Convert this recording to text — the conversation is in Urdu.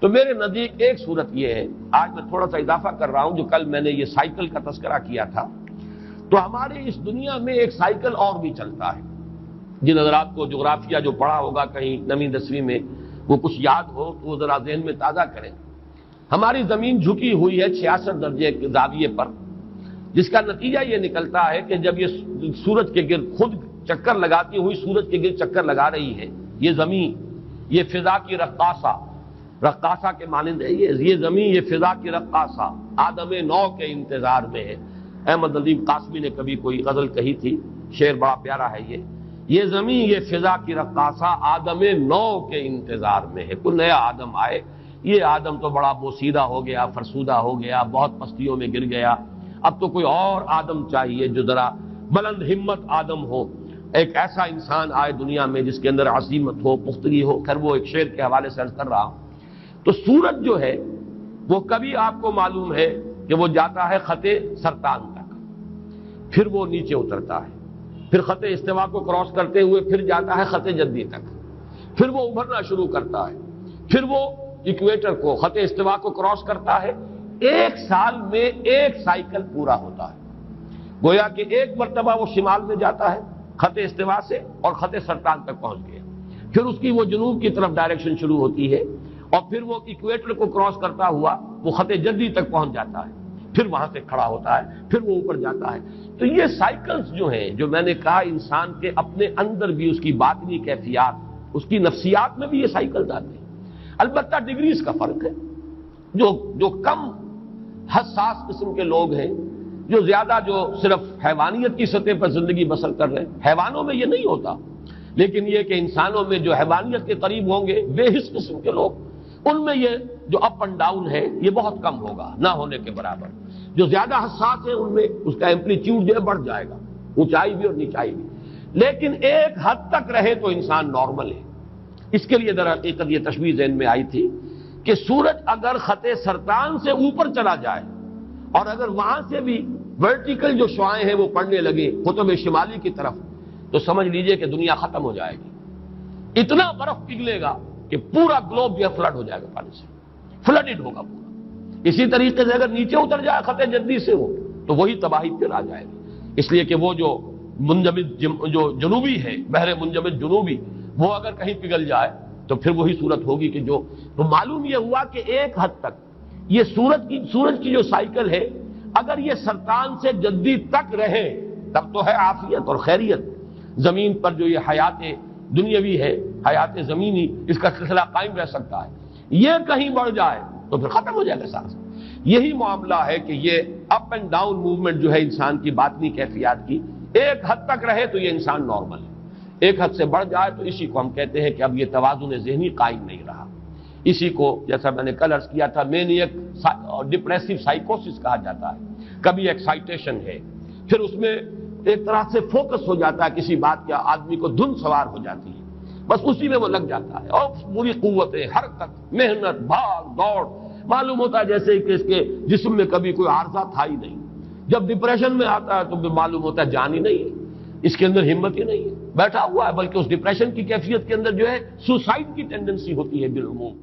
تو میرے نزدیک ایک صورت یہ ہے، آج میں تھوڑا سا اضافہ کر رہا ہوں، جو کل میں نے یہ سائیکل کا تذکرہ کیا تھا، تو ہمارے اس دنیا میں ایک سائیکل اور بھی چلتا ہے۔ جن حضرات کو جغرافیہ جو پڑھا ہوگا کہیں 9ویں 10ویں میں، وہ کچھ یاد ہو تو وہ ذرا ذہن میں تازہ کریں۔ ہماری زمین جھکی ہوئی ہے 66 درجے کے زاویے پر، جس کا نتیجہ یہ نکلتا ہے کہ جب یہ سورج کے گرد خود چکر لگاتی ہوئی سورج کے گرد چکر لگا رہی ہے، یہ زمین، یہ فضا کی رقاصہ کے مانند ہے، یہ زمین، یہ فضا کی رقاصہ آدم نو کے انتظار میں ہے۔ احمد ندیم قاسمی نے کبھی کوئی غزل کہی تھی، شعر بڑا پیارا ہے یہ زمین، یہ فضا کی رقاصہ آدم نو کے انتظار میں ہے۔ کوئی نیا آدم آئے، یہ آدم تو بڑا بوسیدہ ہو گیا، فرسودہ ہو گیا، بہت پستیوں میں گر گیا، اب تو کوئی اور آدم چاہیے جو ذرا بلند ہمت آدم ہو، ایک ایسا انسان آئے دنیا میں جس کے اندر عزیمت ہو، پختگی ہو۔ خیر وہ ایک شعر کے حوالے سے عرض کر رہا ہوں۔ تو سورج جو ہے وہ کبھی آپ کو معلوم ہے کہ وہ جاتا ہے خط سرطان تک، پھر وہ نیچے اترتا ہے، پھر خط استوا کو کراس کرتے ہوئے پھر جاتا ہے خط جدی تک، پھر وہ ابھرنا شروع کرتا ہے، پھر وہ ایکویٹر کو، خط استوا کو کراس کرتا ہے۔ ایک سال میں ایک سائیکل پورا ہوتا ہے، گویا کہ ایک مرتبہ وہ شمال میں جاتا ہے خط استوا سے اور خط سرطان تک پہنچ گیا، پھر اس کی وہ جنوب کی طرف ڈائریکشن شروع ہوتی ہے، اور پھر وہ ایکویٹر کو کراس کرتا ہوا وہ خط جدی تک پہنچ جاتا ہے، پھر وہاں سے کھڑا ہوتا ہے، پھر وہ اوپر جاتا ہے۔ تو یہ سائیکلز جو ہیں، جو میں نے کہا انسان کے اپنے اندر بھی اس کی باطنی کیفیات، اس کی نفسیات میں بھی یہ سائیکلز آتے ہیں۔ البتہ ڈگریز کا فرق ہے، جو کم حساس قسم کے لوگ ہیں، جو زیادہ جو صرف حیوانیت کی سطح پر زندگی بسر کر رہے ہیں، حیوانوں میں یہ نہیں ہوتا، لیکن یہ کہ انسانوں میں جو حیوانیت کے قریب ہوں گے بے حس قسم کے لوگ، ان میں یہ جو اپ اینڈ ڈاؤن ہے یہ بہت کم ہوگا، نہ ہونے کے برابر۔ جو زیادہ حساس ہے ان میں اس کا ایمپلیٹیوڈ جو ہے بڑھ جائے گا، اونچائی بھی اور نیچائی بھی، لیکن ایک حد تک رہے تو انسان نارمل ہے۔ اس کے لیے حقیقت یہ تشبیہ ذہن میں آئی تھی کہ سورج اگر خط سرطان سے اوپر چلا جائے اور اگر وہاں سے بھی ورٹیکل جو شعاعیں ہیں وہ پڑنے لگے قطب شمالی کی طرف، تو سمجھ لیجئے کہ دنیا ختم ہو جائے گی۔ اتنا برف پگھلے گا کہ پورا گلوب جو ہے فلڈ ہو جائے گا، پانی سے فلڈڈ ہوگا پورا۔ اسی طریقے سے اگر نیچے اتر جائے خط جدی سے ہو تو وہی تباہی پھر آ جائے گی، اس لیے کہ وہ جو منجمد جو جنوبی ہے، بحر منجمد جنوبی، وہ اگر کہیں پگھل جائے تو پھر وہی صورت ہوگی کہ جو تو معلوم یہ ہوا کہ ایک حد تک یہ سورج کی جو سائیکل ہے، اگر یہ سرطان سے جدی تک رہے تب تو ہے عافیت اور خیریت۔ زمین پر جو یہ حیات دنیاوی ہے، حیات زمینی، اس کا سلسلہ قائم رہ سکتا ہے۔ یہ کہیں بڑھ جائے تو پھر ختم ہو جائے گا سارا۔ یہی معاملہ ہے کہ یہ اپ اینڈ ڈاؤن موومنٹ جو ہے انسان کی باطنی کیفیات کی، ایک حد تک رہے تو یہ انسان نارمل ہے، ایک حد سے بڑھ جائے تو اسی کو ہم کہتے ہیں کہ اب یہ توازن ذہنی قائم نہیں رہا۔ اسی کو جیسا میں نے کل عرض کیا تھا مینیک اور ڈپریسو سائیکوسس کہا جاتا ہے۔ کبھی ایکسائٹیشن ہے، پھر اس میں ایک طرح سے فوکس ہو جاتا ہے کسی بات کا، آدمی کو دھن سوار ہو جاتی ہے، بس اسی میں وہ لگ جاتا ہے، اور پوری قوتیں، حرکت، محنت، بھاگ دوڑ، معلوم ہوتا ہے جیسے کہ اس کے جسم میں کبھی کوئی عارضہ تھا ہی نہیں۔ جب ڈپریشن میں آتا ہے تو معلوم ہوتا ہے جان ہی نہیں ہے، اس کے اندر ہمت ہی نہیں ہے، بیٹھا ہوا ہے، بلکہ اس ڈپریشن کی کیفیت کے اندر جو ہے سوسائڈ کی ٹینڈنسی ہوتی ہے بالعموم۔